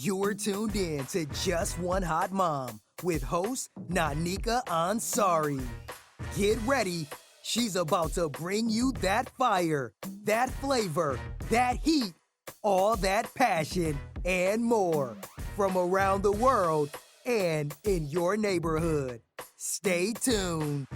You're tuned in to Just One Hot Mom with host Nanika Ansari. Get ready. She's about to bring you that fire, that flavor, that heat, all that passion, and more from around the world and in your neighborhood. Stay tuned.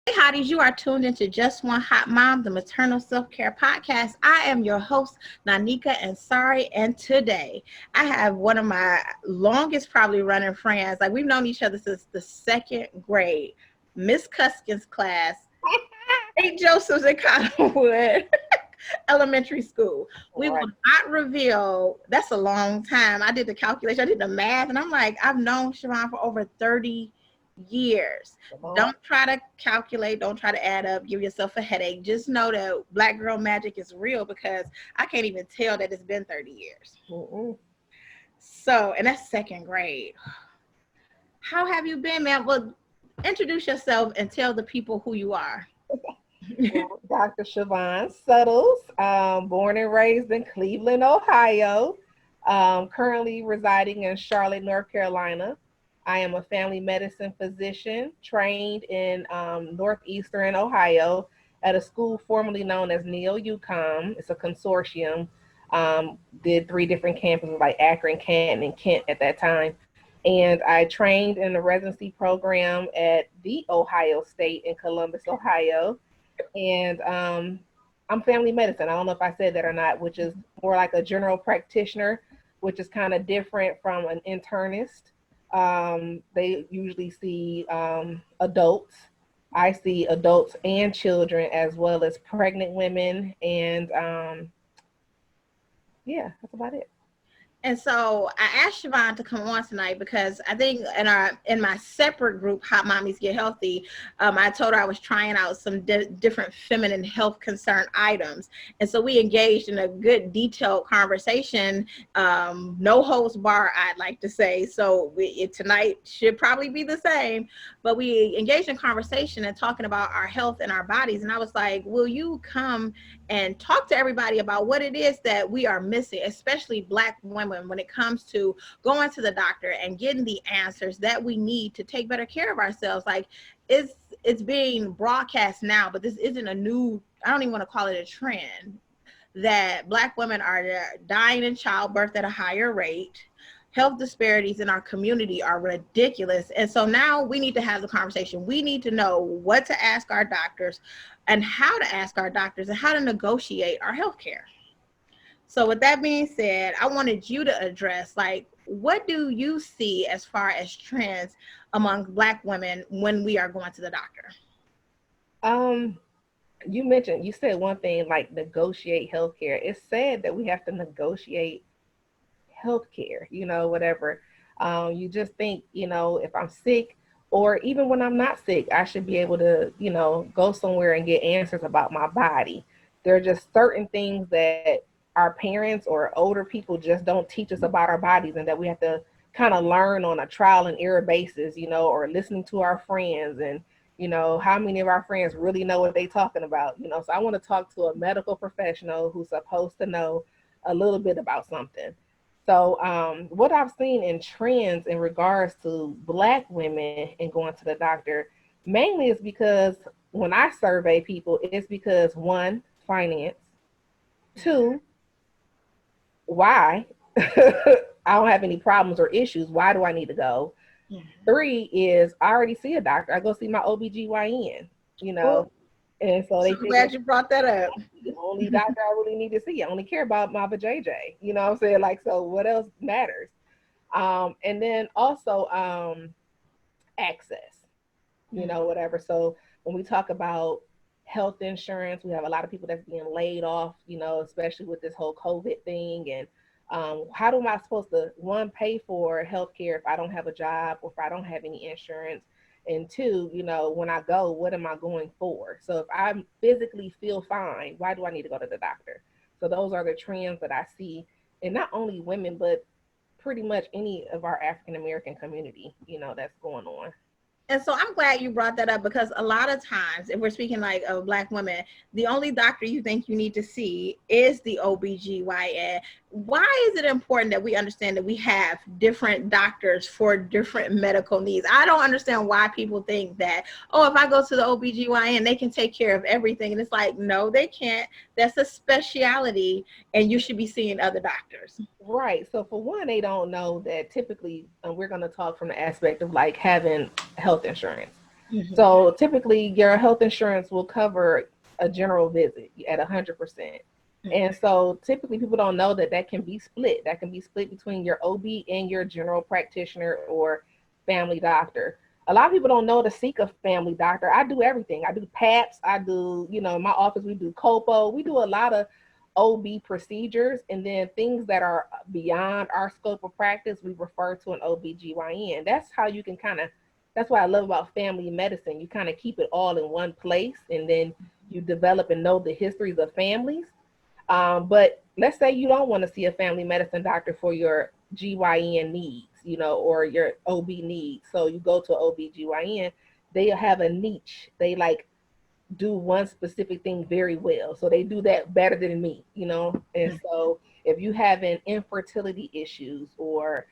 Hey, hotties, you are tuned into Just One Hot Mom, the maternal self-care podcast. I am your host, Nanika Ansari, and today I have one of my longest probably running friends. Like, we've known each other since the second grade, Miss Cuskin's class, St. Joseph's in Cottonwood Elementary School. We will not reveal, that's a long time. I did the calculation, I did the math, and I'm like, I've known Shivonne for over 30 years. Don't try to calculate, don't try to add up, give yourself a headache. Just know that Black girl magic is real, because I can't even tell that it's been 30 years. So, and that's second grade. How have you been, man? Well, introduce yourself and tell the people who you are. Dr. Shivonne Suttles, born and raised in Cleveland, Ohio, currently residing in Charlotte, North Carolina. I am a family medicine physician trained in Northeastern Ohio at a school formerly known as Neo-UCOM. It's a consortium. Did 3 different campuses like Akron, Canton, and Kent at that time. And I trained in the residency program at The Ohio State in Columbus, Ohio. And I'm family medicine. I don't know if I said that or not, which is more like a general practitioner, which is kind of different from an internist. They usually see adults. I see adults and children, as well as pregnant women. And yeah, that's about it. And so I asked Shivonne to come on tonight because I think in my separate group, Hot Mommies Get Healthy, I told her I was trying out some different feminine health concern items. And so we engaged in a good detailed conversation, no holds bar, I'd like to say. So tonight should probably be the same, but we engaged in conversation and talking about our health and our bodies. And I was like, will you come and talk to everybody about what it is that we are missing, especially Black women, when it comes to going to the doctor and getting the answers that we need to take better care of ourselves. Like, it's being broadcast now, but this isn't a new, I don't even want to call it a trend, that Black women are dying in childbirth at a higher rate. Health disparities in our community are ridiculous. And so now we need to have the conversation. We need to know what to ask our doctors and how to ask our doctors and how to negotiate our health care. So with that being said, I wanted you to address, like, what do you see as far as trends among Black women when we are going to the doctor? You said one thing, like negotiate healthcare. It's sad that we have to negotiate healthcare, whatever. You just think, if I'm sick, or even when I'm not sick, I should be able to, go somewhere and get answers about my body. There are just certain things that our parents or older people just don't teach us about our bodies, and that we have to kind of learn on a trial and error basis, or listening to our friends, and how many of our friends really know what they're talking about. So I want to talk to a medical professional who's supposed to know a little bit about something. So what I've seen in trends in regards to Black women and going to the doctor mainly is because when I survey people, it's because 1, finance, 2, why? I don't have any problems or issues. Why do I need to go? 3 is I already see a doctor. I go see my OBGYN, Cool. And so I'm glad you brought that up. The only doctor I really need to see. I only care about my vajayjay. You know what I'm saying? Like, so what else matters? And then also access, whatever. So when we talk about health insurance, we have a lot of people that's being laid off, especially with this whole COVID thing. And how am I supposed to, 1, pay for healthcare if I don't have a job or if I don't have any insurance? And 2, when I go, what am I going for? So if I physically feel fine, why do I need to go to the doctor? So those are the trends that I see, and not only women, but pretty much any of our African American community, that's going on. And so I'm glad you brought that up, because a lot of times, if we're speaking like of Black women, the only doctor you think you need to see is the OBGYN. Why is it important that we understand that we have different doctors for different medical needs? I don't understand why people think that, oh, if I go to the OBGYN, they can take care of everything. And it's like, no, they can't. That's a specialty, and you should be seeing other doctors. Right. So for one, they don't know that typically, we're going to talk from the aspect of like having health insurance. Mm-hmm. So typically your health insurance will cover a general visit at 100%. And so typically people don't know that that can be split. That can be split between your OB and your general practitioner or family doctor. A lot of people don't know to seek a family doctor. I do everything. I do PAPs. I do, in my office, we do COPO. We do a lot of OB procedures, and then things that are beyond our scope of practice, we refer to an OBGYN. That's how you can that's what I love about family medicine. You kind of keep it all in one place, and then you develop and know the histories of families. But let's say you don't want to see a family medicine doctor for your GYN needs, or your OB needs. So you go to OBGYN, they have a niche. They like do one specific thing very well. So they do that better than me, And so if you having infertility issues or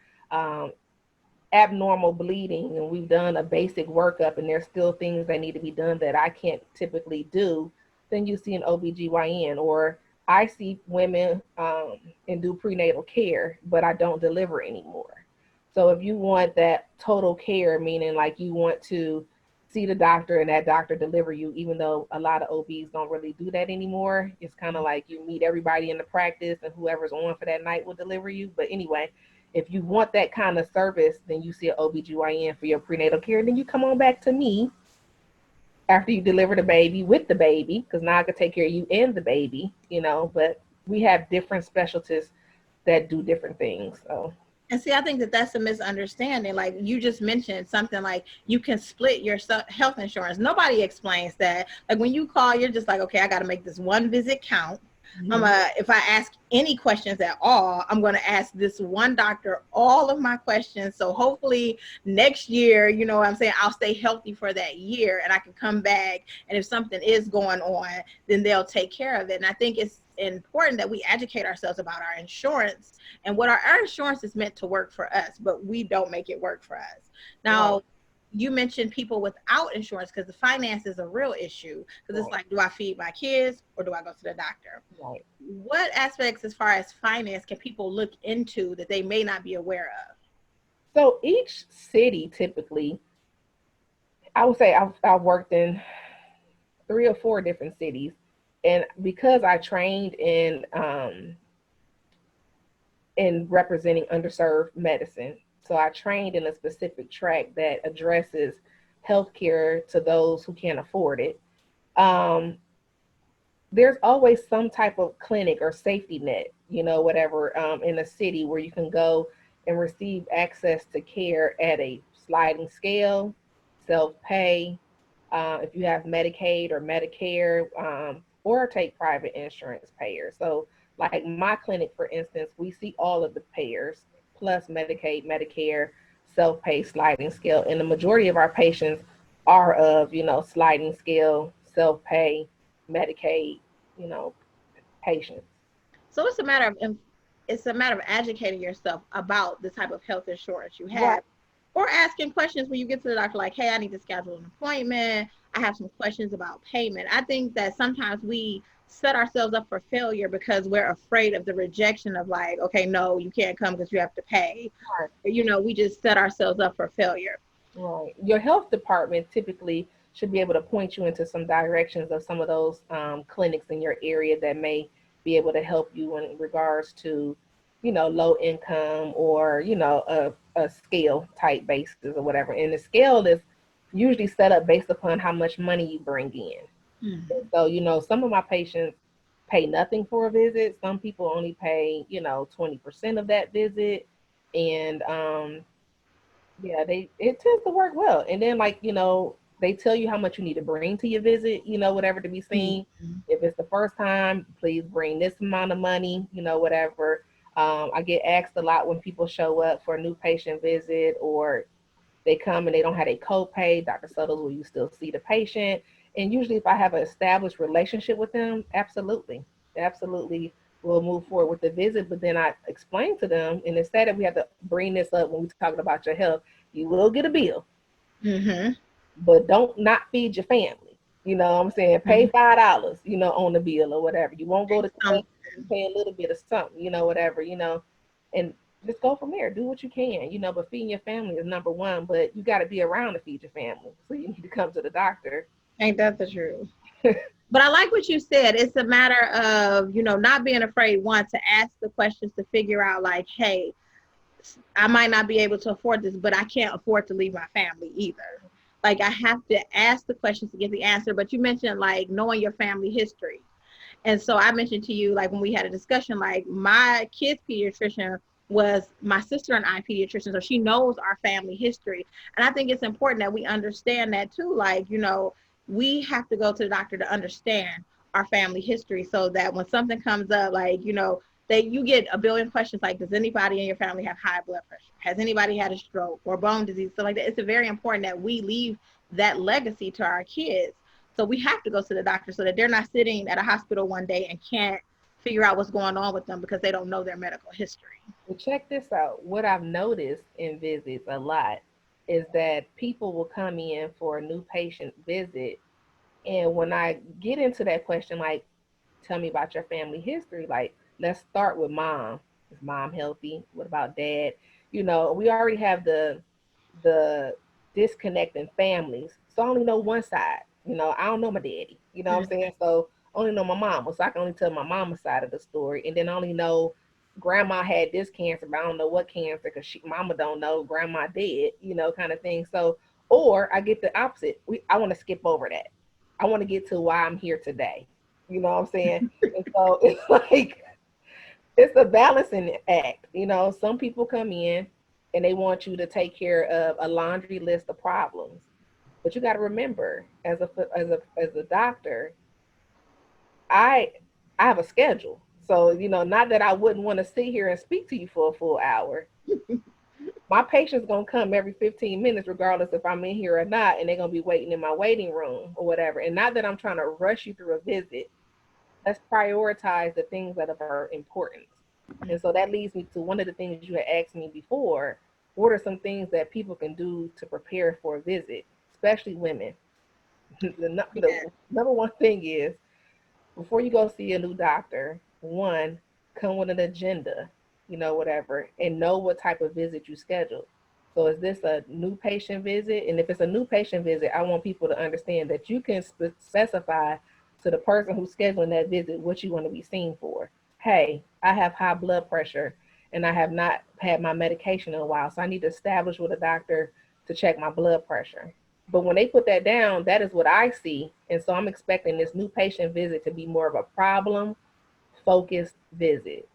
abnormal bleeding, and we've done a basic workup and there's still things that need to be done that I can't typically do, then you see an OBGYN. Or I see women and do prenatal care, but I don't deliver anymore. So if you want that total care, meaning like you want to see the doctor and that doctor deliver you, even though a lot of OBs don't really do that anymore. It's kind of like you meet everybody in the practice and whoever's on for that night will deliver you. But anyway, if you want that kind of service, then you see an OBGYN for your prenatal care. And then you come on back to me after you deliver the baby with the baby, because now I can take care of you and the baby, but we have different specialties that do different things. So. And see, I think that that's a misunderstanding. Like you just mentioned something like you can split your health insurance. Nobody explains that. Like when you call, you're just like, okay, I got to make this one visit count. If I ask any questions at all, I'm going to ask this one doctor all of my questions. So hopefully next year, what I'm saying, I'll stay healthy for that year and I can come back. And if something is going on, then they'll take care of it. And I think it's important that we educate ourselves about our insurance and what our insurance is meant to work for us, but we don't make it work for us. Now, you mentioned people without insurance, because the finance is a real issue, because it's like, do I feed my kids or do I go to the doctor? Right. What aspects as far as finance can people look into that they may not be aware of? So each city typically, I would say I've worked in 3 or 4 different cities. And because I trained in representing underserved medicine, so I trained in a specific track that addresses healthcare to those who can't afford it. There's always some type of clinic or safety net, whatever, in a city where you can go and receive access to care at a sliding scale, self-pay, if you have Medicaid or Medicare, or take private insurance payers. So like my clinic, for instance, we see all of the payers, plus Medicaid, Medicare, self-pay, sliding scale. And the majority of our patients are of, sliding scale, self-pay, Medicaid, patients. So it's a matter of educating yourself about the type of health insurance you have. Right. Or asking questions when you get to the doctor, like, hey, I need to schedule an appointment. I have some questions about payment. I think that sometimes we set ourselves up for failure because we're afraid of the rejection of like, okay, no, you can't come because you have to pay. Right. We just set ourselves up for failure. Right. Your health department typically should be able to point you into some directions of some of those clinics in your area that may be able to help you in regards to, low income or, a scale type basis or whatever. And the scale is usually set up based upon how much money you bring in. Mm-hmm. So, some of my patients pay nothing for a visit. Some people only pay, 20% of that visit. And it tends to work well. And then they tell you how much you need to bring to your visit, whatever to be seen. Mm-hmm. If it's the first time, please bring this amount of money, whatever. I get asked a lot when people show up for a new patient visit or They come and they don't have a copay. Dr. Suttles, will you still see the patient? And usually if I have an established relationship with them, absolutely will move forward with the visit. But then I explain to them, and instead of we have to bring this up when we're talking about your health, you will get a bill, but don't not feed your family. You know what I'm saying? Pay $5, on the bill or whatever. You won't go to clinic, you pay a little bit of something, whatever, and just go from there. Do what you can, but feeding your family is number one, but you got to be around to feed your family. So you need to come to the doctor. Ain't that the truth? But I like what you said. It's a matter of, not being afraid, one, to ask the questions to figure out like, hey, I might not be able to afford this, but I can't afford to leave my family either. Like, I have to ask the questions to get the answer. But you mentioned like knowing your family history. And so I mentioned to you, like when we had a discussion, like my kid's pediatrician was my sister and I pediatrician. So she knows our family history. And I think it's important that we understand that too. Like, we have to go to the doctor to understand our family history so that when something comes up, like, you get a billion questions like, does anybody in your family have high blood pressure? Has anybody had a stroke or bone disease? So like that, it's very important that we leave that legacy to our kids. So we have to go to the doctor so that they're not sitting at a hospital one day and can't figure out what's going on with them because they don't know their medical history. Well, check this out. What I've noticed in visits a lot is that people will come in for a new patient visit. And when I get into that question, like, tell me about your family history, like, let's start with mom. Is mom healthy? What about dad? We already have the disconnect in families. So I only know one side. I don't know my daddy. You know what I'm saying? So I only know my mama. So I can only tell my mama's side of the story. And then I only know grandma had this cancer, but I don't know what cancer because mama don't know, grandma dead, kind of thing. So, or I get the opposite. I want to skip over that. I want to get to why I'm here today. You know what I'm saying? And so it's like, it's a balancing act. Some people come in and they want you to take care of a laundry list of problems. But you got to remember, as a doctor, I have a schedule. So, not that I wouldn't want to sit here and speak to you for a full hour. My patient's going to come every 15 minutes, regardless if I'm in here or not, and they're going to be waiting in my waiting room or whatever. And not that I'm trying to rush you through a visit. Let's prioritize the things that are important. And so that leads me to one of the things you had asked me before. What are some things that people can do to prepare for a visit, especially women? The number one thing is, before you go see a new doctor, one, come with an agenda, whatever, and know what type of visit you schedule. So is this a new patient visit? And if it's a new patient visit, I want people to understand that you can specify to the person who's scheduling that visit what you want to be seen for. Hey, I have high blood pressure and I have not had my medication in a while, so I need to establish with a doctor to check my blood pressure. But when they put that down, that is what I see. And so I'm expecting this new patient visit to be more of a problem-focused visit.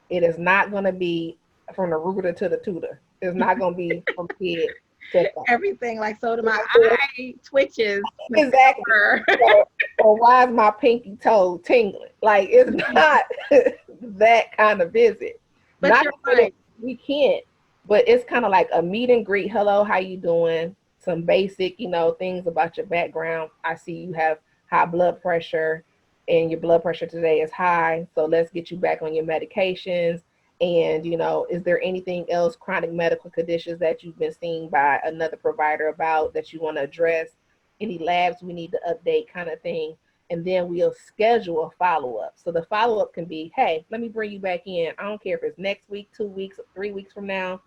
It is not going to be from the rooter to the tutor. It's not going to be from kid to everything. Like, so do my eye twitches. Exactly. Or why is my pinky toe tingling? Like, it's not that kind of visit. But not you're right. We can't. But it's kind of like a meet and greet. Hello, how you doing? Some basic, things about your background. I see you have high blood pressure and your blood pressure today is high. So let's get you back on your medications. And, is there anything else, chronic medical conditions that you've been seen by another provider about that you want to address? Any labs we need to update, kind of thing. And then we'll schedule a follow-up. So the follow-up can be, hey, let me bring you back in. I don't care if it's next week, 2 weeks, 3 weeks from now,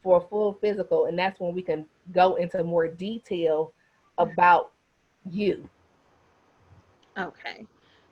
for a full physical. And that's when we can go into more detail about you. Okay.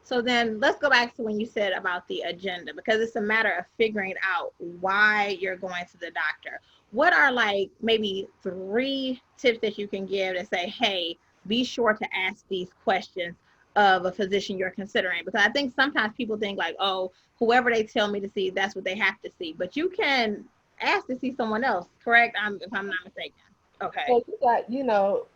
So then let's go back to when you said about the agenda, because it's a matter of figuring out why you're going to the doctor. What are like maybe 3 tips that you can give to say, hey, be sure to ask these questions of a physician you're considering? Because I think sometimes people think like, oh, whoever they tell me to see, that's what they have to see. But you can ask to see someone else, correct? If I'm not mistaken. Okay. So you got,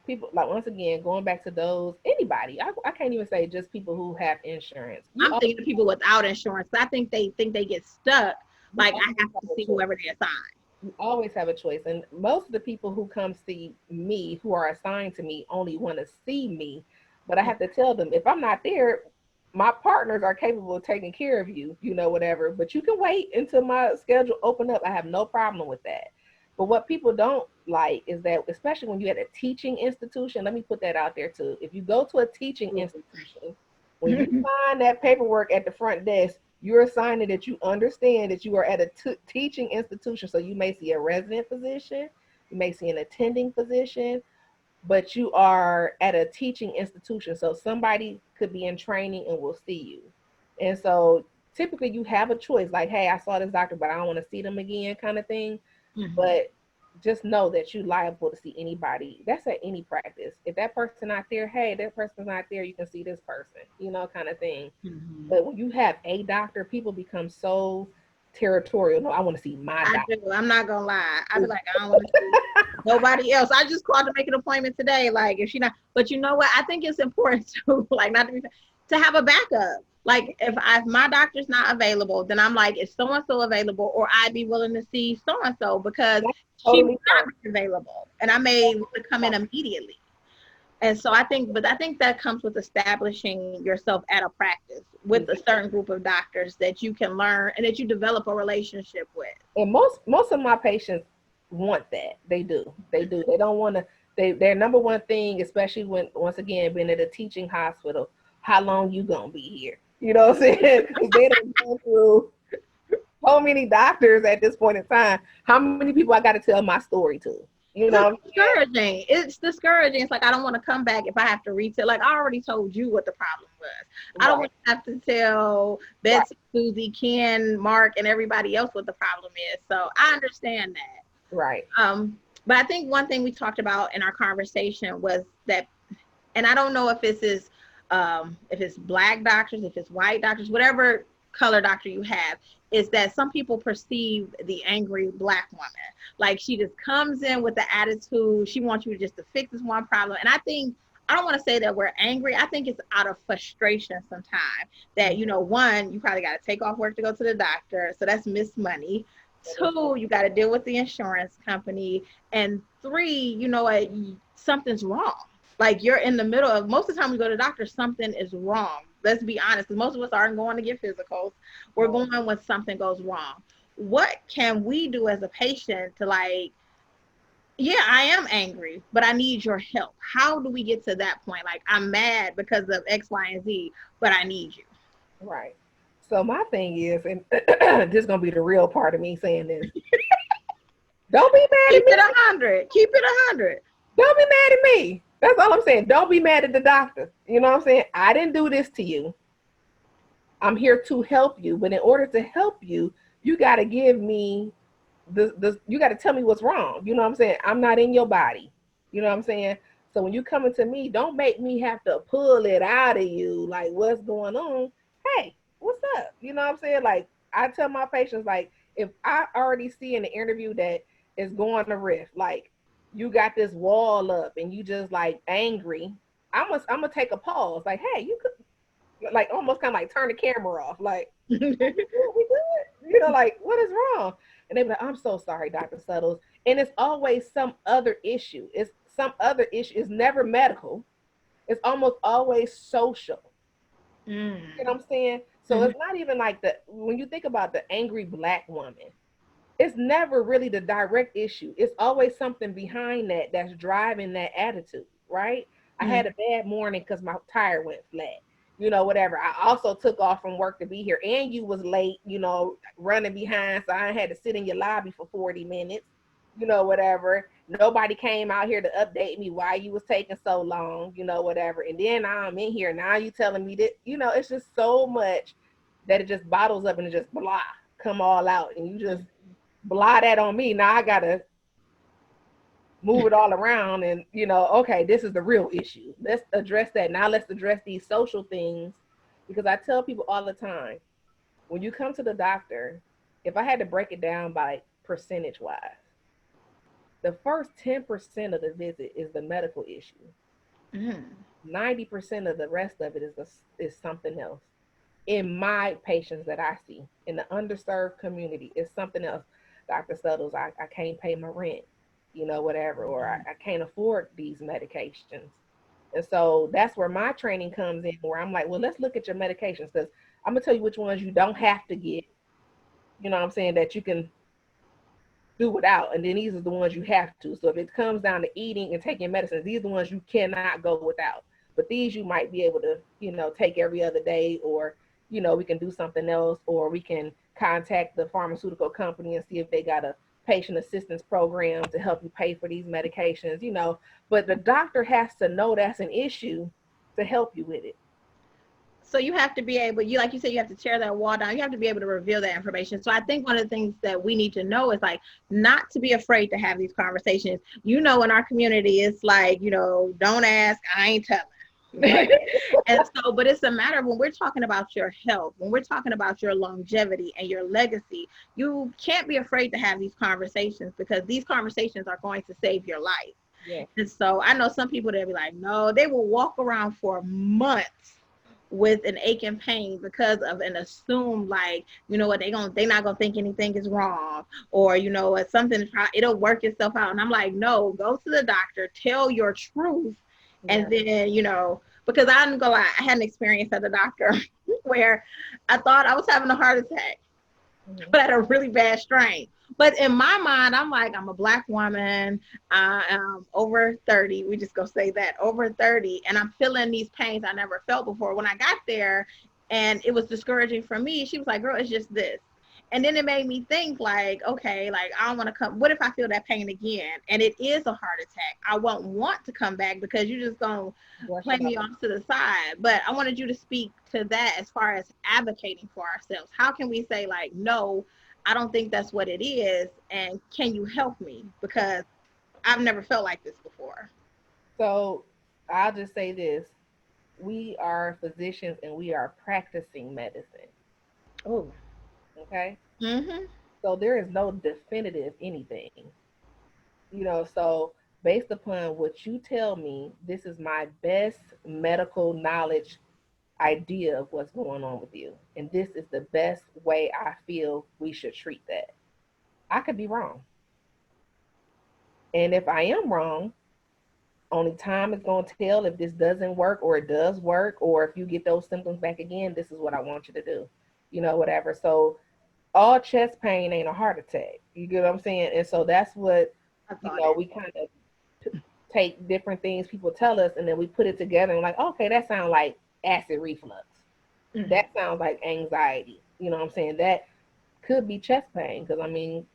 people, like, once again, going back to those, anybody, I can't even say just people who have insurance. I'm thinking of people without insurance. I think they get stuck. Like, I have to see whoever they assign. You always have a choice. And most of the people who come see me, who are assigned to me, only want to see me. But I have to tell them, if I'm not there, my partners are capable of taking care of you, whatever. But you can wait until my schedule open up. I have no problem with that. But what people don't like is that, especially when you're at a teaching institution, let me put that out there too. If you go to a teaching institution, when you sign that paperwork at the front desk, you're signing that you understand that you are at a teaching institution. So you may see a resident physician, you may see an attending physician, but you are at a teaching institution. So somebody could be in training and will see you. And so typically you have a choice, like, hey, I saw this doctor, but I don't want to see them again, kind of thing. Mm-hmm. But just know that you're liable to see anybody. That's at any practice. If that person not there, hey, that person's not there, you can see this person, kind of thing. Mm-hmm. But when you have a doctor, people become so territorial. No, I want to see my doctor. Do. I'm not gonna lie. I be like, I don't want to see nobody else. I just called to make an appointment today. Like, if she not, but you know what? I think it's important to not to have a backup. Like, if my doctor's not available, then I'm like, is so-and-so available? Or I'd be willing to see so-and-so because she's not available. And I may want to come in immediately. And so I think that comes with establishing yourself at a practice with a certain group of doctors that you can learn and that you develop a relationship with. And most of my patients want that. They do. They don't want to, their number one thing, especially when, once again, being at a teaching hospital, how long you going to be here? You know what I'm saying? Because they don't go through so many doctors at this point in time. How many people I got to tell my story to? It's discouraging. It's discouraging. It's like, I don't want to come back if I have to retell. Like, I already told you what the problem was. Right. I don't want to have to tell Betsy, right, Susie, Ken, Mark, and everybody else what the problem is. So I understand that. Right. But I think one thing we talked about in our conversation was that, and I don't know if this is, if it's Black doctors, if it's white doctors, whatever color doctor you have, is that some people perceive the angry Black woman. Like, she just comes in with the attitude. She wants you just to fix this one problem. And I don't want to say that we're angry. I think it's out of frustration sometimes that, one, you probably got to take off work to go to the doctor. So that's missed money. 2, you got to deal with the insurance company. And 3, something's wrong. Like, you're in the middle of, most of the time we go to the doctor, something is wrong. Let's be honest, because most of us aren't going to get physicals. We're going when something goes wrong. What can we do as a patient to, like, yeah, I am angry, but I need your help? How do we get to that point? Like, I'm mad because of X, Y, and Z, but I need you. Right. So my thing is, and this is going to be the real part of me saying this. Don't be mad at me. Keep it 100. Keep it 100. Don't be mad at me. That's all I'm saying. Don't be mad at the doctor. You know what I'm saying? I didn't do this to you. I'm here to help you. But in order to help you, you got to give me you got to tell me what's wrong. You know what I'm saying? I'm not in your body. You know what I'm saying? So when you coming to me, don't make me have to pull it out of you. Like, what's going on? Hey, what's up? You know what I'm saying? Like, I tell my patients, like, if I already see in the interview that it's going to riff, like, you got this wall up and you just like angry, I'm gonna take a pause. Like, hey, you could, like, almost kind of like turn the camera off. Like, we good? Like, what is wrong? And they be like, I'm so sorry, Dr. Suttles. And it's always some other issue. It's some other issue. It's never medical. It's almost always social. You know what I'm saying? So it's not even like when you think about the angry Black woman, it's never really the direct issue. It's always something behind that's driving that attitude, right? I had a bad morning because my tire went flat, whatever. I also took off from work to be here, and you was late, running behind, so I had to sit in your lobby for 40 minutes, whatever. Nobody came out here to update me why you was taking so long, whatever. And then I'm in here, now you telling me that, it's just so much that it just bottles up and it just blah, come all out, and you just blah that on me. Now I gotta move it all around and, okay, this is the real issue. Let's address that. Now let's address these social things, because I tell people all the time, when you come to the doctor, if I had to break it down by percentage wise, the first 10% of the visit is the medical issue. 90% of the rest of it is something else. In my patients that I see in the underserved community, is something else. Dr. Suttles, I can't pay my rent, whatever, or I can't afford these medications. And so that's where my training comes in, where I'm like, well, let's look at your medications, because I'm gonna tell you which ones you don't have to get, what I'm saying, that you can do without. And then these are the ones you have to. So if it comes down to eating and taking medicines, these are the ones you cannot go without. But these you might be able to, take every other day, or, we can do something else, or we can contact the pharmaceutical company and see if they got a patient assistance program to help you pay for these medications, but the doctor has to know that's an issue to help you with it. So you have to be able, like you said, you have to tear that wall down. You have to be able to reveal that information. So I think one of the things that we need to know is like not to be afraid to have these conversations. In our community, it's like, don't ask, I ain't telling. Right. And so, but it's a matter of when we're talking about your health, when we're talking about your longevity and your legacy, you can't be afraid to have these conversations, because these conversations are going to save your life. Yeah. And so I know some people that be like, no, they will walk around for months with an ache and pain because of an assumed, like, what, they're not gonna think anything is wrong, or something, it'll work itself out. And I'm like, no, go to the doctor, tell your truth. Yeah. And then because I didn't go lie, I had an experience at the doctor where I thought I was having a heart attack, but I had a really bad strain. But in my mind, I'm like, I'm a Black woman, I'm over 30. We just go say that, over 30. And I'm feeling these pains I never felt before. When I got there and it was discouraging for me, she was like, girl, it's just this. And then it made me think, like, okay, like, I don't want to come. What if I feel that pain again? And it is a heart attack. I won't want to come back, because you're just going to play me off to the side. But I wanted you to speak to that as far as advocating for ourselves. How can we say, like, no, I don't think that's what it is, and can you help me? Because I've never felt like this before. So I'll just say this. We are physicians and we are practicing medicine. Oh. Okay? Mm-hmm. So there is no definitive anything. So based upon what you tell me, this is my best medical knowledge idea of what's going on with you. And this is the best way I feel we should treat that. I could be wrong. And if I am wrong, only time is going to tell if this doesn't work or it does work, or if you get those symptoms back again, this is what I want you to do, whatever. So all chest pain ain't a heart attack. You get what I'm saying? And so that's what, we kind of take different things people tell us, and then we put it together and like, okay, that sounds like acid reflux. Mm-hmm. That sounds like anxiety. You know what I'm saying? That could be chest pain, because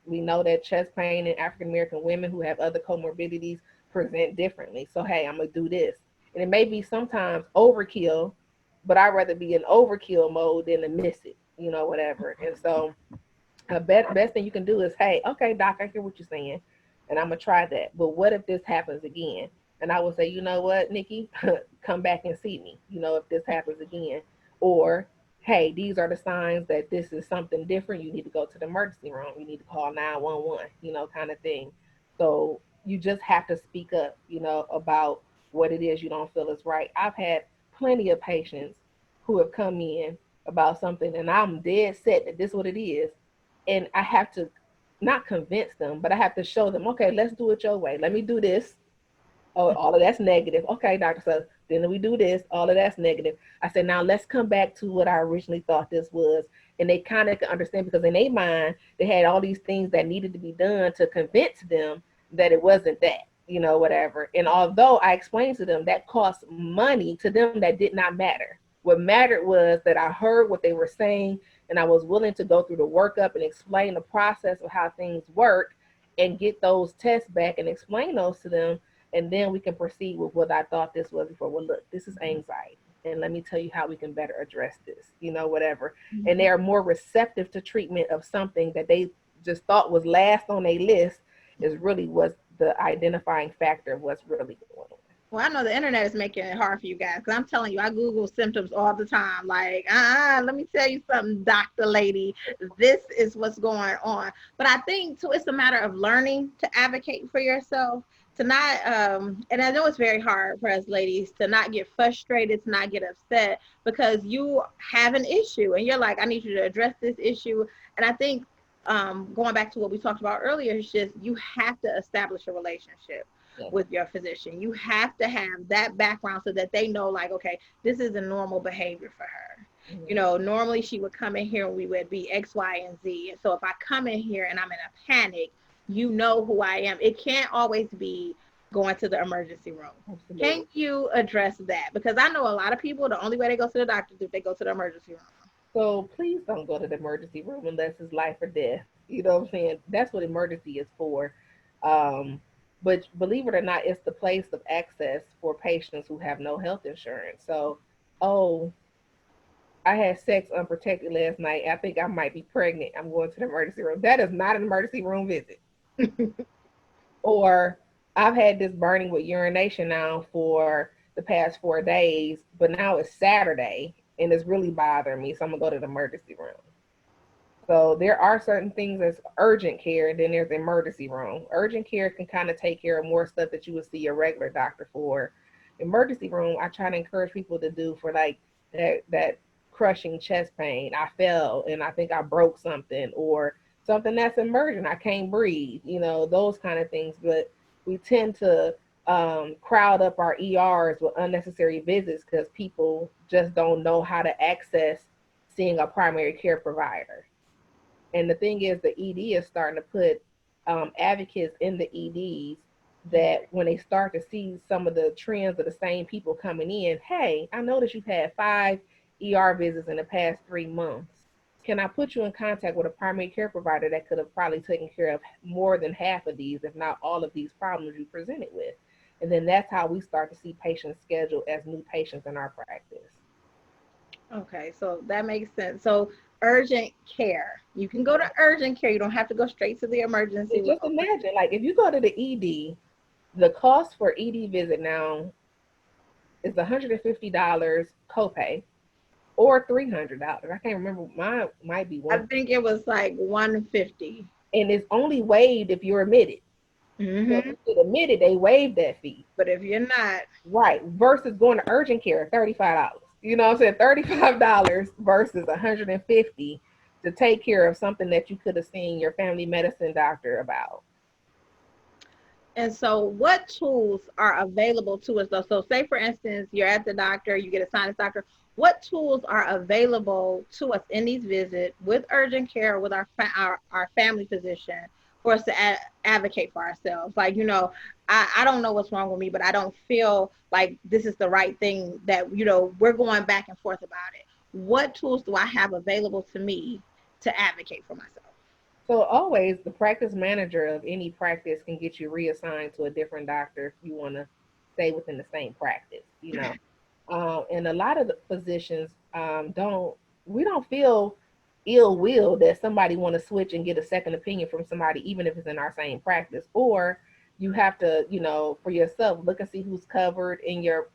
we know that chest pain in African American women who have other comorbidities present differently. So hey, I'm gonna do this, and it may be sometimes overkill, but I'd rather be in overkill mode than to miss it. Whatever. And so the best thing you can do is, hey, okay, doc, I hear what you're saying, and I'm gonna try that. But what if this happens again? And I would say, you know what, Nikki, come back and see me, if this happens again. Or, hey, these are the signs that this is something different. You need to go to the emergency room. You need to call 911, kind of thing. So you just have to speak up, about what it is you don't feel is right. I've had plenty of patients who have come in about something, and I'm dead set that this is what it is. And I have to not convince them, but I have to show them, okay, let's do it your way. Let me do this. Oh, all of that's negative. Okay, doctor, so then we do this. All of that's negative. I said, now let's come back to what I originally thought this was. And they kind of can understand, because in their mind, they had all these things that needed to be done to convince them that it wasn't that, whatever. And although I explained to them that cost money, to them that did not matter. What mattered was that I heard what they were saying, and I was willing to go through the workup and explain the process of how things work and get those tests back and explain those to them. And then we can proceed with what I thought this was before. Well, look, this is anxiety, and let me tell you how we can better address this, whatever. Mm-hmm. And they are more receptive to treatment of something that they just thought was last on their list, is really was the identifying factor of what's really going on. Well, I know the internet is making it hard for you guys, because I'm telling you, I Google symptoms all the time. Like, let me tell you something, doctor lady, this is what's going on. But I think, too, it's a matter of learning to advocate for yourself, to not, and I know it's very hard for us ladies to not get frustrated, to not get upset, because you have an issue and you're like, I need you to address this issue. And I think going back to what we talked about earlier, it's just you have to establish a relationship with your physician. You have to have that background so that they know, like, okay, this is a normal behavior for her. You know, normally she would come in here and we would be X, Y, and Z. And so if I come in here and I'm in a panic, you know who I am. It can't always be going to the emergency room. Absolutely. Can you address that? Because I know a lot of people, the only way they go to the doctor is if they go to the emergency room. So please don't go to the emergency room unless it's life or death. You know what I'm saying? That's what emergency is for. But believe it or not, it's the place of access for patients who have no health insurance. So, oh, I had sex unprotected last night. I think I might be pregnant. I'm going to the emergency room. That is not an emergency room visit. Or I've had this burning with urination now for the past 4 days, but now it's Saturday and it's really bothering me. So I'm gonna go to the emergency room. So there are certain things that's urgent care, and then there's the emergency room. Urgent care can kind of take care of more stuff that you would see your regular doctor for. Emergency room, I try to encourage people to do for like that crushing chest pain. I fell and I think I broke something, or something that's emergent. I can't breathe, you know, those kind of things. But we tend to crowd up our ERs with unnecessary visits because people just don't know how to access seeing a primary care provider. And the thing is, the ED is starting to put advocates in the EDs that when they start to see some of the trends of the same people coming in, hey, I noticed you've had 5 ER visits in the past 3 months. Can I put you in contact with a primary care provider that could have probably taken care of more than half of these, if not all of these problems you presented with? And then that's how we start to see patients scheduled as new patients in our practice. Okay, so that makes sense. So urgent care, you can go to urgent care. You don't have to go straight to the emergency. Just imagine, like, if you go to the ED, the cost for ED visit now is $150 copay or $300. I can't remember. Mine might be one. I think it was like $150. And it's only waived if you're admitted. Mm-hmm. So if you get admitted, they waive that fee. But if you're not, right, versus going to urgent care, $35. You know what I'm saying? $35 versus $150 to take care of something that you could have seen your family medicine doctor about. And so what tools are available to us though? So say for instance, you're at the doctor, you get a sinus doctor. What tools are available to us in these visits with urgent care, with our family physician, for us to advocate for ourselves? Like, you know, I don't know what's wrong with me, but I don't feel like this is the right thing, that, you know, we're going back and forth about it. What tools do I have available to me to advocate for myself? So always the practice manager of any practice can get you reassigned to a different doctor if you want to stay within the same practice, you know. And a lot of the physicians we don't feel ill will that somebody want to switch and get a second opinion from somebody, even if it's in our same practice. Or you have to, you know, for yourself, look and see who's covered in your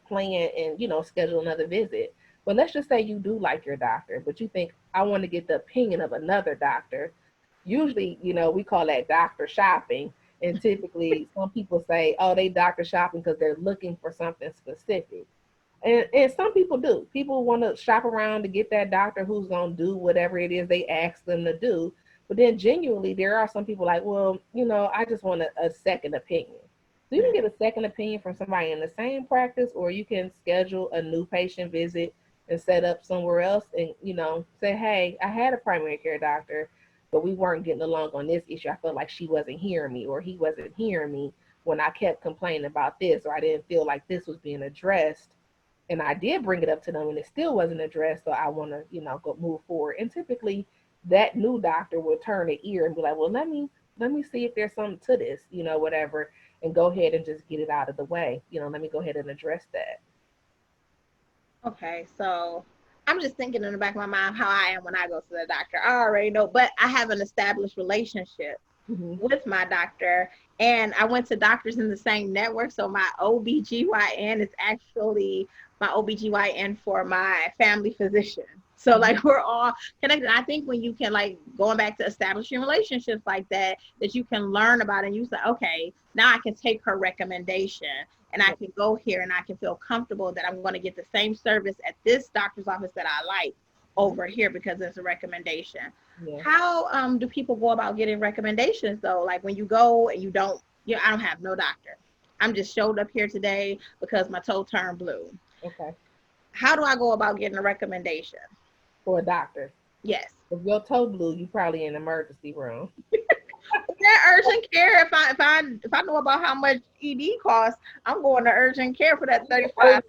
plan and, you know, schedule another visit. But let's just say you do like your doctor, but you think, I want to get the opinion of another doctor. Usually, you know, we call that doctor shopping. And typically some people say, oh, they doctor shopping because they're looking for something specific. And some people do. People want to shop around to get that doctor who's going to do whatever it is they ask them to do. But then genuinely, there are some people like, well, you know, I just want a second opinion. So you can get a second opinion from somebody in the same practice, or you can schedule a new patient visit and set up somewhere else and, you know, say, hey, I had a primary care doctor, but we weren't getting along on this issue. I felt like she wasn't hearing me, or he wasn't hearing me when I kept complaining about this, or I didn't feel like this was being addressed. And I did bring it up to them and it still wasn't addressed. So I want to, you know, go move forward. And typically that new doctor will turn an ear and be like, well, let me see if there's something to this, you know, whatever, and go ahead and just get it out of the way. You know, let me go ahead and address that. Okay, so I'm just thinking in the back of my mind how I am when I go to the doctor. I already know, but I have an established relationship with my doctor, and I went to doctors in the same network. So my OBGYN is actually my OBGYN for my family physician. So like we're all connected. I think when you can, like, going back to establishing relationships like that you can learn about it, and you say, okay, now I can take her recommendation and I can go here and I can feel comfortable that I'm going to get the same service at this doctor's office that I like over here because it's a recommendation. Yeah. How do people go about getting recommendations though? Like when you go and you don't, I don't have no doctor. I'm just showed up here today because my toe turned blue. Okay. How do I go about getting a recommendation? For a doctor. Yes. If your toe blue, you probably in the emergency room. Is that urgent care? If I know about how much ED costs, I'm going to urgent care for that $35.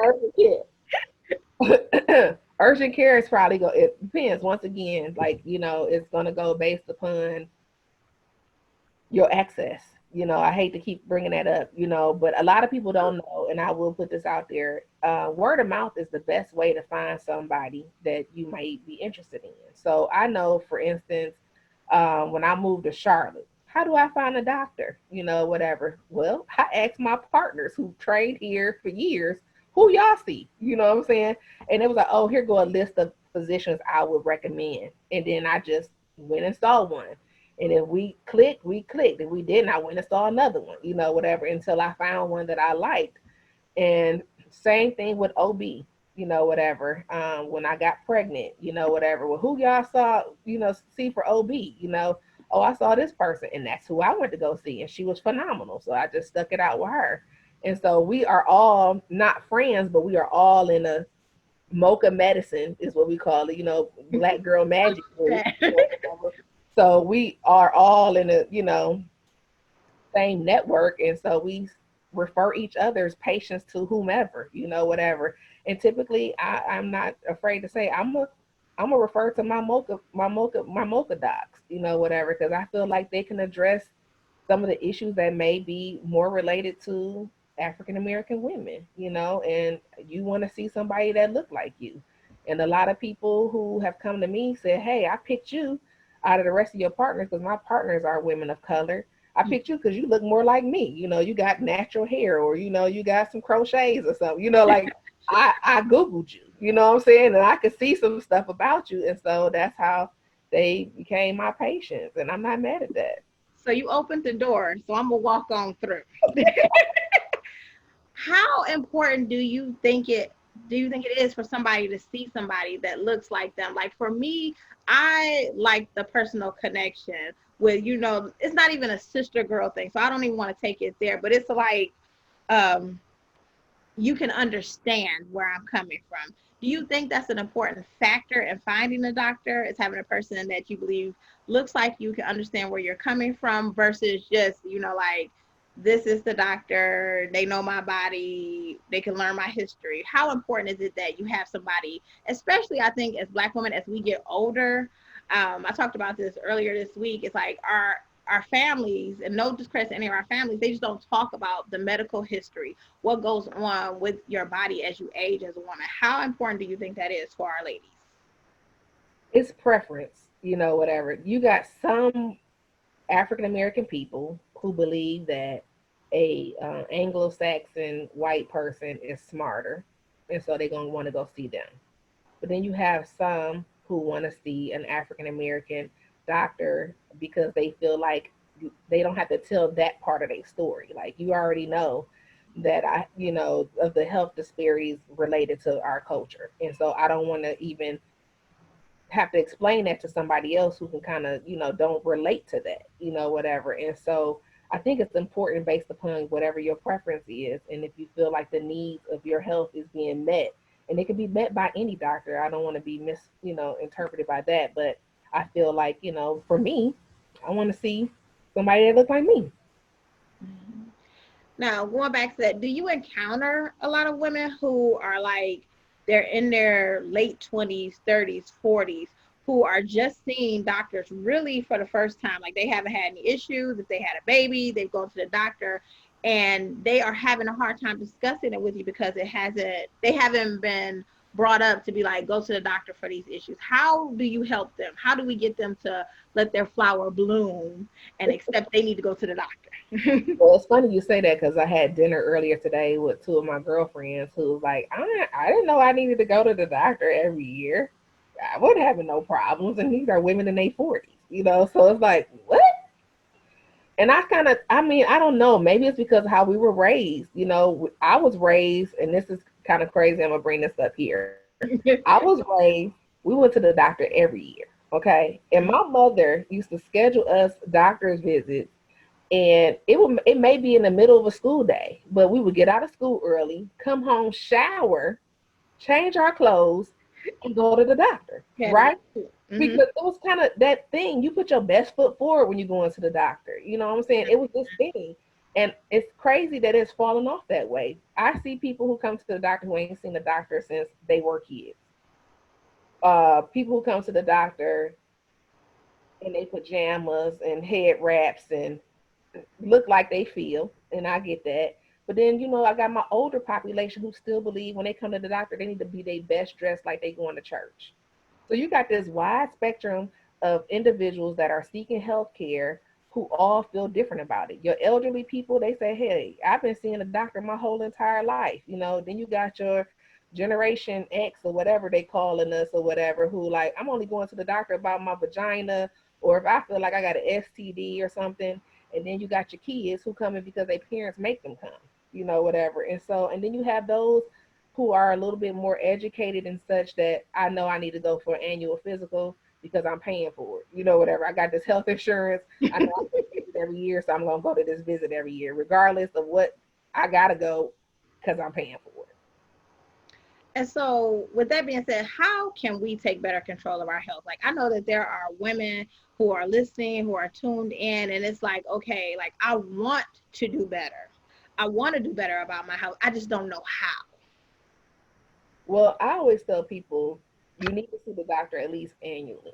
Urgent care. Urgent care is probably go. It depends. Once again, like it's gonna go based upon your access. I hate to keep bringing that up, but a lot of people don't know, and I will put this out there. Word of mouth is the best way to find somebody that you might be interested in. So I know, for instance, when I moved to Charlotte, how do I find a doctor? Whatever. Well, I asked my partners who trained here for years, who y'all see? You know what I'm saying? And it was like, oh, here go a list of physicians I would recommend. And then I just went and saw one. And if we clicked, we clicked. If we didn't, I went and saw another one, whatever, until I found one that I liked. And same thing with OB, whatever. When I got pregnant, whatever. Well, who y'all saw, see for OB, oh, I saw this person, and that's who I went to go see. And she was phenomenal. So I just stuck it out with her. And so we are all not friends, but we are all in a mocha medicine is what we call it, black girl magic. So we are all in a, same network. And so we refer each other's patients to whomever, whatever. And typically I'm not afraid to say I'm a refer to my mocha docs, whatever, because I feel like they can address some of the issues that may be more related to African American women, and you want to see somebody that look like you. And a lot of people who have come to me said, hey, I picked you out of the rest of your partners because my partners are women of color. I picked you because you look more like me. You got natural hair, or, you got some crochets or something, like I Googled you, you know what I'm saying? And I could see some stuff about you. And so that's how they became my patients. And I'm not mad at that. So you opened the door. So I'm going to walk on through. How important do you think it is for somebody to see somebody that looks like them? Like for me, I like the personal connection with, it's not even a sister girl thing. So I don't even want to take it there, but it's like, you can understand where I'm coming from. Do you think that's an important factor in finding a doctor, is having a person that you believe looks like you, can understand where you're coming from, versus just, like, this is the doctor, they know my body, they can learn my history? How important is it that you have somebody, especially I think as Black women, as we get older? I talked about this earlier this week. It's like our families, and no discredit to any of our families, they just don't talk about the medical history, what goes on with your body as you age as a woman. How important do you think that is for our ladies? It's preference, whatever. You got some African American people who believe that a Anglo-Saxon white person is smarter, and so they're gonna want to go see them. But then you have some who want to see an African American doctor because they feel like they don't have to tell that part of their story. Like, you already know that of the health disparities related to our culture, and so I don't want to even have to explain that to somebody else who can kind of, don't relate to that, whatever. And so I think it's important based upon whatever your preference is. And if you feel like the needs of your health is being met, and it can be met by any doctor. I don't want to be interpreted by that. But I feel like, for me, I want to see somebody that looks like me. Now, going back to that, do you encounter a lot of women who are like, they're in their late 20s, 30s, 40s, who are just seeing doctors really for the first time? Like, they haven't had any issues. If they had a baby, they've gone to the doctor, and they are having a hard time discussing it with you because they haven't been brought up to be like, go to the doctor for these issues. How do you help them? How do we get them to let their flower bloom and accept they need to go to the doctor? Well, it's funny you say that, because I had dinner earlier today with two of my girlfriends who was like, I didn't know I needed to go to the doctor every year. I wasn't having no problems. And these are women in their 40s, so it's like, what? And I don't know, maybe it's because of how we were raised. I was raised, and this is kind of crazy, I'm gonna bring this up here. I was raised, we went to the doctor every year, okay? And my mother used to schedule us doctor's visits, and it may be in the middle of a school day, but we would get out of school early, come home, shower, change our clothes, and go to the doctor, Had to right? go. Mm-hmm. Because it was kind of that thing. You put your best foot forward when you go into the doctor. You know what I'm saying? It was this thing. And it's crazy that it's fallen off that way. I see people who come to the doctor who ain't seen the doctor since they were kids. People who come to the doctor in their pajamas and head wraps and look like they feel, and I get that. But then, I got my older population who still believe when they come to the doctor, they need to be their best dressed like they going to church. So you got this wide spectrum of individuals that are seeking health care who all feel different about it. Your elderly people, they say, hey, I've been seeing a doctor my whole entire life. Then you got your generation X or whatever they calling us or whatever, who like, I'm only going to the doctor about my vagina, or if I feel like I got an STD or something. And then you got your kids who come in because their parents make them come, whatever. And then you have those who are a little bit more educated and such that I know I need to go for an annual physical because I'm paying for it, whatever. I got this health insurance. I know I visit every year, so I'm going to go to this visit every year, regardless of what I got to go because I'm paying for it. And so, with that being said, how can we take better control of our health? Like, I know that there are women who are listening, who are tuned in, and it's like, okay, like, I want to do better. I want to do better about my health. I just don't know how. Well, I always tell people you need to see the doctor at least annually.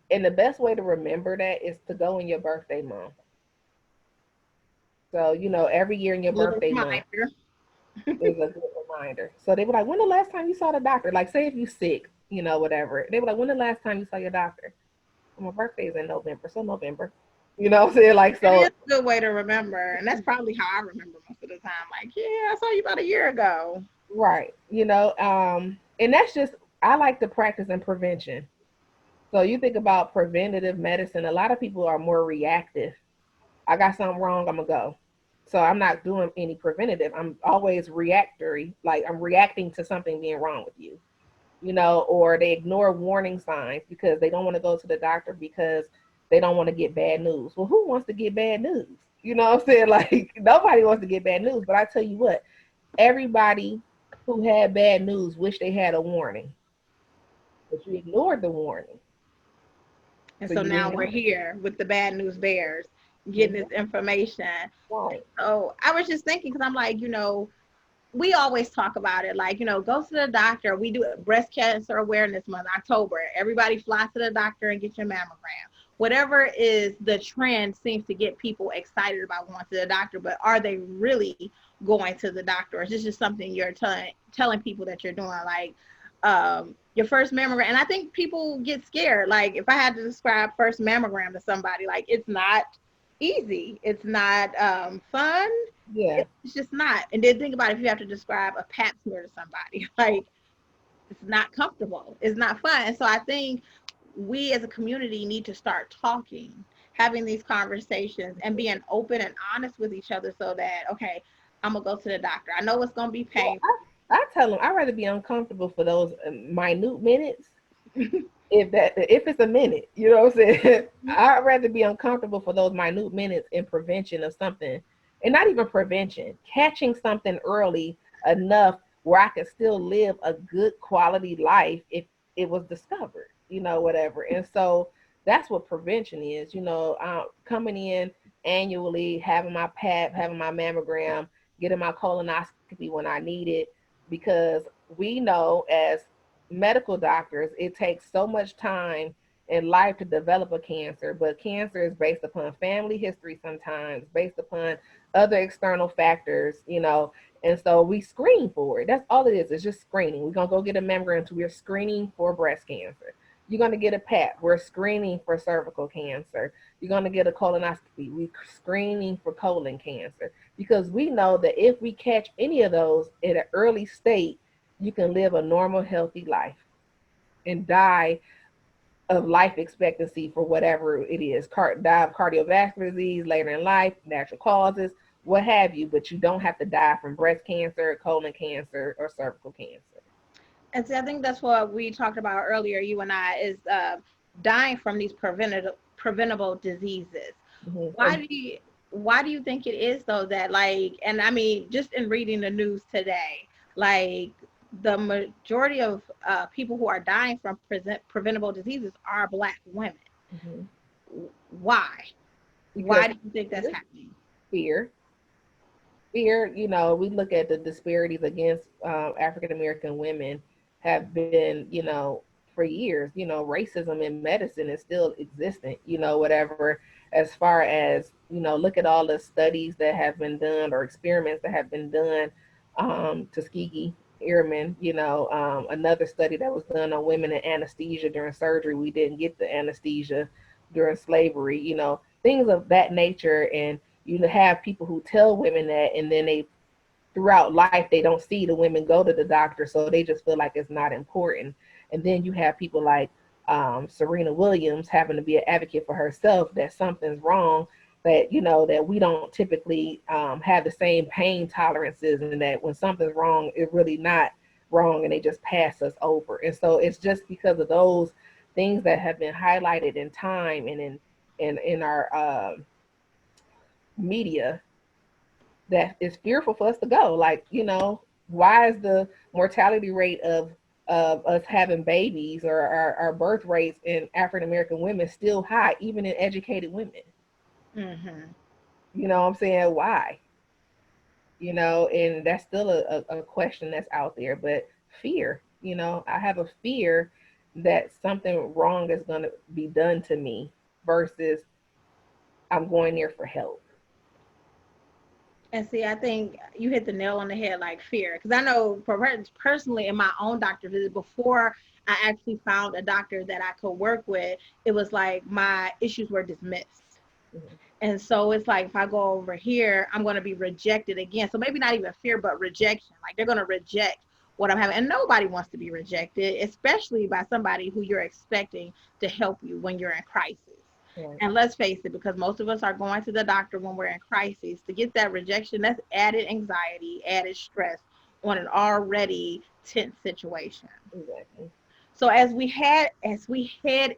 And the best way to remember that is to go in your birthday month. So, every year in your Little birthday month reminder. is a good reminder. So they were like, when the last time you saw the doctor? Like, say if you sick, whatever. They were like, when the last time you saw your doctor? Well, my birthday is in November, so November. You know what I'm saying? Like, It so is a good way to remember. And that's probably how I remember most of the time. Like, yeah, I saw you about a year ago. right, and that's just, I like to practice in prevention. So you think about preventative medicine, a lot of people are more reactive. I got something wrong, I'm gonna go. So I'm not doing any preventative. I'm always reactory, like I'm reacting to something being wrong with you, or they ignore warning signs because they don't want to go to the doctor because they don't want to get bad news. Well, who wants to get bad news? You know what I'm saying? Like, nobody wants to get bad news. But I tell you what, everybody who had bad news wish they had a warning, but you ignored the warning. And So so you now didn't we're know. here with the bad news bears getting Mhm. this information. Right. So I was just thinking, because I'm like, we always talk about it, like, go to the doctor. We do breast cancer awareness month, October. Everybody fly to the doctor and get your mammogram. Whatever is the trend seems to get people excited about going to the doctor, but are they really going to the doctor? Or is this just something you're telling people that you're doing? Like, your first mammogram. And I think people get scared. Like, if I had to describe first mammogram to somebody, like, it's not easy. It's not fun. Yeah. It's just not. And then think about if you have to describe a pap smear to somebody, like, it's not comfortable. It's not fun. And so I think we as a community need to start talking, having these conversations and being open and honest with each other so that, okay, I'm going to go to the doctor. I know it's going to be Yeah, painful. I tell them I'd rather be uncomfortable for those minute minutes. If it's a minute, you know what I'm saying? I'd rather be uncomfortable for those minute minutes in prevention of something, and not even prevention, catching something early enough where I could still live a good quality life if it was discovered, whatever. And so that's what prevention is, coming in annually, having my pap, having my mammogram, getting my colonoscopy when I need it, because we know as medical doctors, it takes so much time in life to develop a cancer, but cancer is based upon family history sometimes, based upon other external factors, and so we screen for it. That's all it is. It's just screening. We're going to go get a mammogram, so we're screening for breast cancer. You're going to get a pap, we're screening for cervical cancer. You're going to get a colonoscopy, we're screening for colon cancer, because we know that if we catch any of those at an early state, you can live a normal, healthy life and die of life expectancy for whatever it is. Die of cardiovascular disease later in life, natural causes, what have you, but you don't have to die from breast cancer, colon cancer, or cervical cancer. And see, I think that's what we talked about earlier, you and I, is dying from these preventable diseases. Why do you why do you think it is though that, like, and I mean, just in reading the news today, like the majority of people who are dying from preventable diseases are Black women. Mhm. Why? Because Why do you think that's happening? fear, you know, we look at the disparities against African American women have been, you know, for years. You know, racism in medicine is still existent, you know, whatever, as far as, you know, look at all the studies that have been done or experiments that have been done. Tuskegee Airmen, you know, another study that was done on women in anesthesia during surgery. We didn't get the anesthesia during slavery, you know, things of that nature. And you have people who tell women that, and then they throughout life they don't see the women go to the doctor, so they just feel like it's not important. And then you have people like Serena Williams having to be an advocate for herself that something's wrong, that, you know, that we don't typically have the same pain tolerances, and that when something's wrong it's really not wrong and they just pass us over. And so it's just because of those things that have been highlighted in time and in our media, that is fearful for us to go. Like, you know, why is the mortality rate of us having babies, or our birth rates in African American women still high, even in educated women? Hmm. You know what I'm saying? Why? You know, and that's still a question that's out there. But fear, you know, I have a fear that something wrong is going to be done to me versus I'm going there for help. And see, I think you hit the nail on the head, like fear. Because I know personally in my own doctor visit, before I actually found a doctor that I could work with, it was like my issues were dismissed. Mhm. And so it's like, if I go over here, I'm going to be rejected again. So maybe not even fear, but rejection. Like they're going to reject what I'm having. And nobody wants to be rejected, especially by somebody who you're expecting to help you when you're in crisis. Right. And let's face it, because most of us are going to the doctor when we're in crisis, to get that rejection, that's added anxiety, added stress on an already tense situation. Exactly. So as we head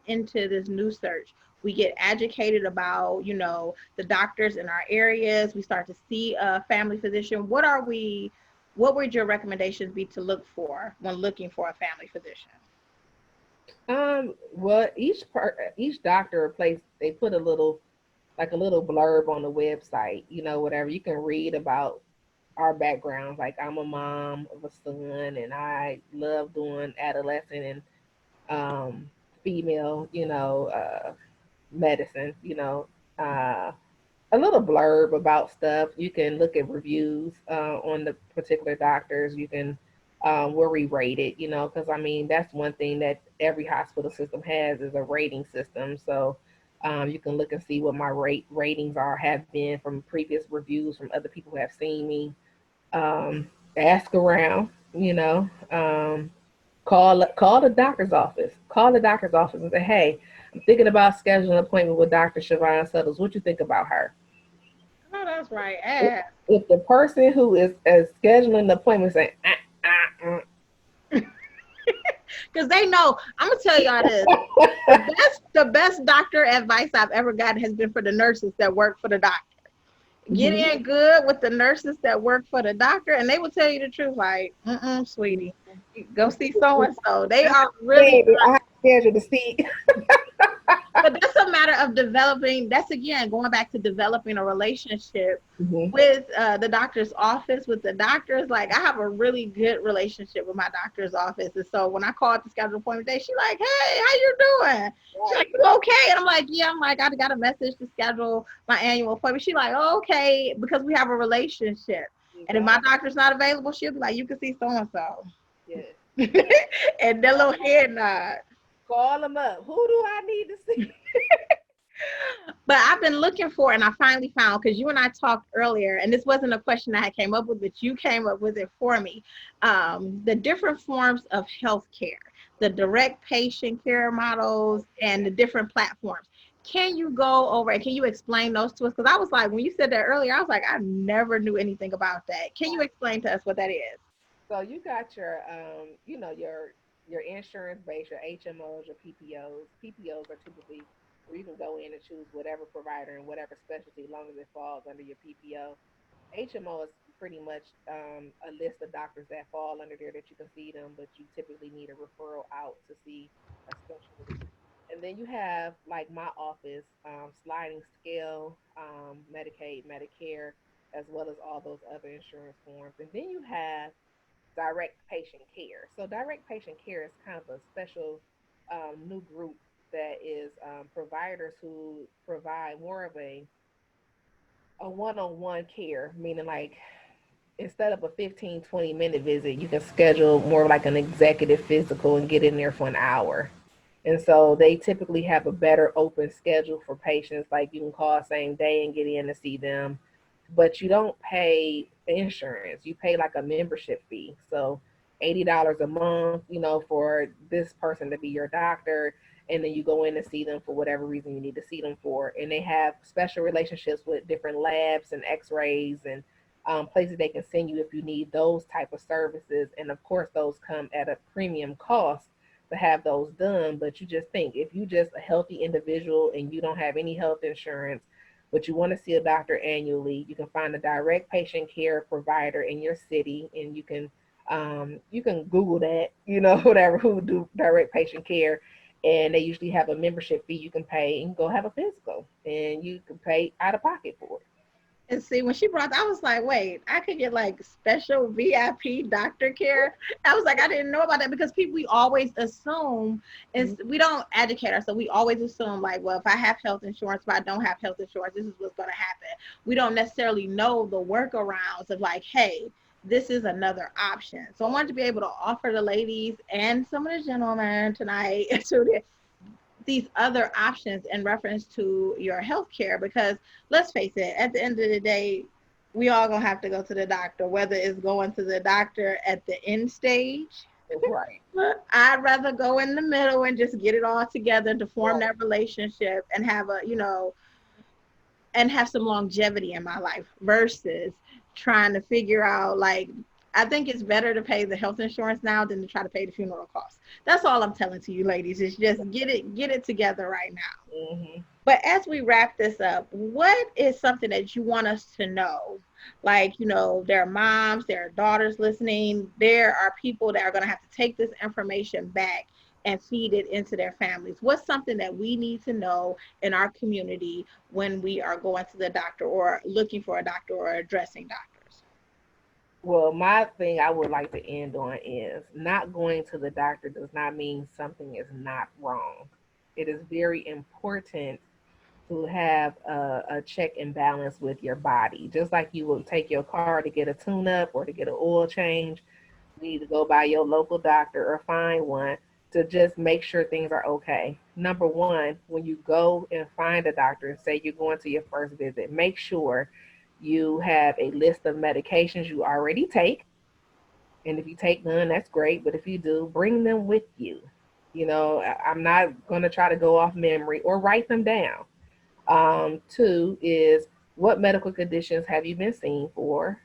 into this new search, we get educated about, you know, the doctors in our areas. We start to see a family physician. What would your recommendations be to look for when looking for a family physician? Well, each doctor or place, they put a little, like a little blurb on the website, you know, whatever. You can read about our backgrounds. Like, I'm a mom of a son, and I love doing adolescent and um, female, you know, medicine. You know, uh, a little blurb about stuff. You can look at reviews on the particular doctors. You can where we rate it, you know, because I mean that's one thing that every hospital system has is a rating system. So you can look and see what my ratings are, have been from previous reviews from other people who have seen me. Um, Ask around, you know. Call the doctor's office. Call the doctor's office and say, hey, I'm thinking about scheduling an appointment with Dr. Shivonne Suttles. What you think about her? Oh, that's right. If the person who is scheduling the appointment say, Because they know, I'm gonna tell y'all this. The best doctor advice I've ever gotten has been for the nurses that work for the doctor. Get mhm, in good with the nurses that work for the doctor, and they will tell you the truth. Like, sweetie, go see so and so. They are really. baby, I have scheduled to see. But that's a matter of developing. That's again going back to developing a relationship Mhm. with the doctor's office, with the doctors. Like, I have a really good relationship with my doctor's office, and so when I called to schedule an appointment day, she's like, "Hey, how you doing?" She's like, "You okay?" And I'm like, "Yeah." I'm like, "I got a message to schedule my annual appointment." She's like, "Oh, okay," because we have a relationship. And if my doctor's not available, she'll be like, "You can see so and so," Yes. and that little head nod. Call them up. Who do I need to see? But I've been looking for, and I finally found, because you and I talked earlier, and this wasn't a question I came up with, but you came up with it for me. The different forms of healthcare, the direct patient care models, and the different platforms. Can you go over and can you explain those to us? Because I was like, when you said that earlier, I was like, I never knew anything about that. Can you explain to us what that is? So you got your, your insurance base, your HMOs, your PPOs. PPOs are typically where you can go in and choose whatever provider and whatever specialty, as long as it falls under your PPO. HMO is pretty much a list of doctors that fall under there that you can see them, but you typically need a referral out to see a specialist. And then you have like my office, sliding scale, Medicaid, Medicare, as well as all those other insurance forms. And then you have direct patient care. So direct patient care is kind of a special new group that is providers who provide more of a one-on-one care, meaning like instead of a 15-20 minute visit, you can schedule more like an executive physical and get in there for an hour. And so they typically have a better open schedule for patients. Like you can call same day and get in to see them, but you don't pay insurance. You pay like a membership fee. So $80 a month, for this person to be your doctor. And then you go in to see them for whatever reason you need to see them for. And they have special relationships with different labs and x-rays and places they can send you if you need those type of services. And of course, those come at a premium cost to have those done. But you just think if you just a healthy individual and you don't have any health insurance, but you want to see a doctor annually, you can find a direct patient care provider in your city, and you can Google that, whatever, who do direct patient care, and they usually have a membership fee you can pay and go have a physical, and you can pay out of pocket for it. And see, when she brought, I was like, wait, I could get like special VIP doctor care. I was like, I didn't know about that because people, we always assume, is we don't educate ourselves. We always assume like, well, if I have health insurance, if I don't have health insurance, this is what's going to happen. We don't necessarily know the workarounds of like, hey, this is another option. So I wanted to be able to offer the ladies and some of the gentlemen tonight to these other options in reference to your health care, because let's face it, at the end of the day, we all gonna have to go to the doctor, whether it's going to the doctor at the end stage. Right. I'd rather go in the middle and just get it all together to form Right. that relationship and have and have some longevity in my life versus trying to figure out like, I think it's better to pay the health insurance now than to try to pay the funeral costs. That's all I'm telling to you ladies, is just get it together right now. Hmm. But as we wrap this up, what is something that you want us to know? Like, there are moms, there are daughters listening, there are people that are going to have to take this information back and feed it into their families. What's something that we need to know in our community when we are going to the doctor or looking for a doctor or addressing doctors? Well, my thing I would like to end on is not going to the doctor does not mean something is not wrong. It is very important to have a check and balance with your body. Just like you will take your car to get a tune up or to get an oil change, you need to go by your local doctor or find one to just make sure things are okay. Number one, when you go and find a doctor and say you're going to your first visit, make sure you have a list of medications you already take. And if you take none, that's great. But if you do, bring them with you. I'm not going to try to go off memory or write them down. Two is what medical conditions have you been seen for?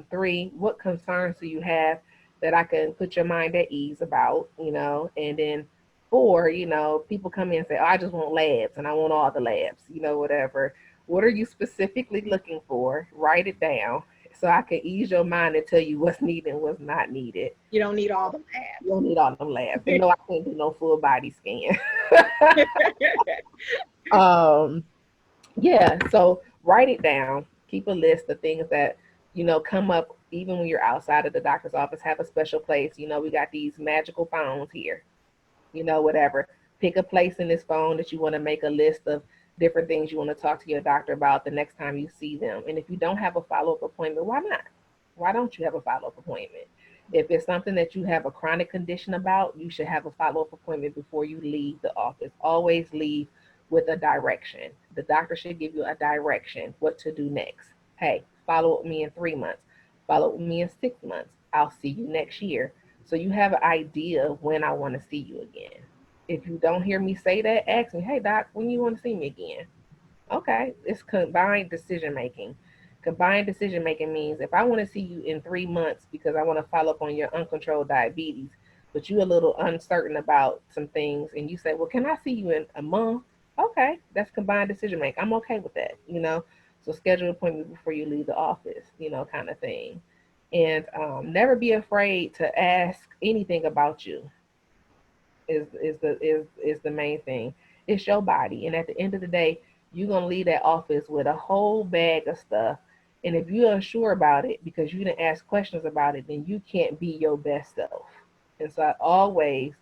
Three, what concerns do you have that I can put your mind at ease about? And then four, people come in and say, oh, I just want labs and I want all the labs, whatever. What are you specifically looking for? Write it down so I can ease your mind and tell you what's needed and what's not needed. You don't need all the You don't need all them labs. And no, I can't do no full body scan. um, Yeah, so write it down. Keep a list of things that, come up even when you're outside of the doctor's office. Have a special place. We got these magical phones here, whatever. Pick a place in this phone that you want to make a list of different things you want to talk to your doctor about the next time you see them. And if you don't have a follow up appointment, why not? Why don't you have a follow up appointment? If it's something that you have a chronic condition about, you should have a follow up appointment before you leave the office. Always leave with a direction. The doctor should give you a direction what to do next. Hey, follow up with me in 3 months. Follow up with me in 6 months. I'll see you next year. So you have an idea of when I want to see you again. If you don't hear me say that, ask me, hey, doc, when you want to see me again? Okay, it's combined decision making Combined decision making means if I want to see you in 3 months because I want to follow up on your uncontrolled diabetes, but you're a little uncertain about some things, and you say, well, can I see you in a month? Okay, that's combined decision making. I'm okay with that, you know. So schedule an appointment before you leave the office, you know, kind of thing. And never be afraid to ask anything about you is the main thing. It's your body, and at the end of the day, you're gonna leave that office with a whole bag of stuff. And if you're unsure about it because you didn't ask questions about it, then you can't be your best self. And so I always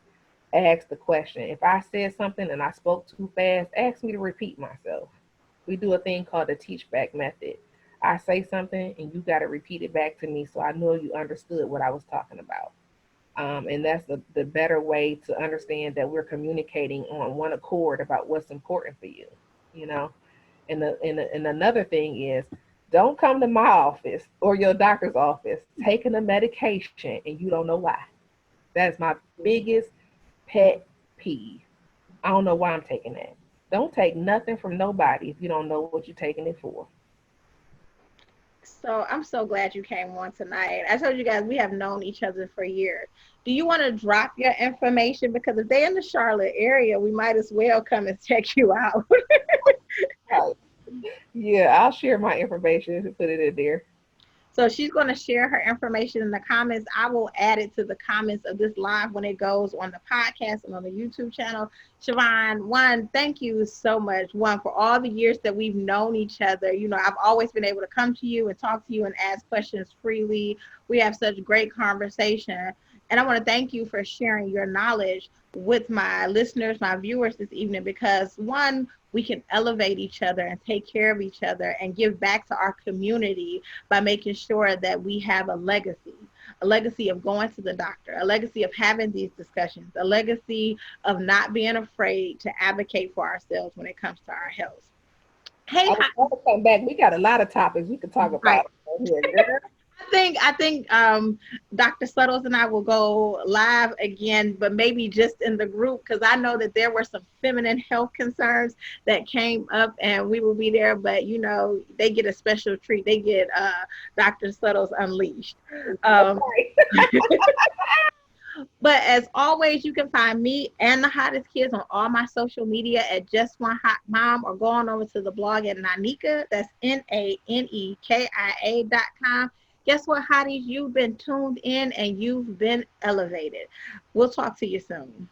ask the question. If I said something and I spoke too fast, ask me to repeat myself. We do a thing called the teach back method. I say something and you got to repeat it back to me so I know you understood what I was talking about. And that's the better way to understand that we're communicating on one accord about what's important for you, you know. And another thing is, don't come to my office or your doctor's office taking a medication and you don't know why. That's my biggest pet peeve. I don't know why I'm taking that. Don't take nothing from nobody if you don't know what you're taking it for. So I'm so glad you came on tonight. I told you guys we have known each other for years. Do you want to drop your information? Because if they're in the Charlotte area, we might as well come and check you out. Yeah, I'll share my information and put it in there. So she's going to share her information in the comments. I will add it to the comments of this live when it goes on the podcast and on the YouTube channel. Shivonne, one, thank you so much. One, for all the years that we've known each other. You know, I've always been able to come to you and talk to you and ask questions freely. We have such great conversation. And I want to thank you for sharing your knowledge with my listeners, my viewers this evening, because one, we can elevate each other and take care of each other and give back to our community by making sure that we have a legacy of going to the doctor, a legacy of having these discussions, a legacy of not being afraid to advocate for ourselves when it comes to our health. Hey, I want to come back. We got a lot of topics we could talk about here, girl. I think Dr. Suttles and I will go live again, but maybe just in the group, because I know that there were some feminine health concerns that came up and we will be there, but you know, they get a special treat. They get Dr. Suttles Unleashed. But as always, you can find me and the hottest kids on all my social media at Just One Hot Mom, or go on over to the blog at Nanika, that's NANEKIA.com. Guess what, hotties? You've been tuned in and you've been elevated. We'll talk to you soon.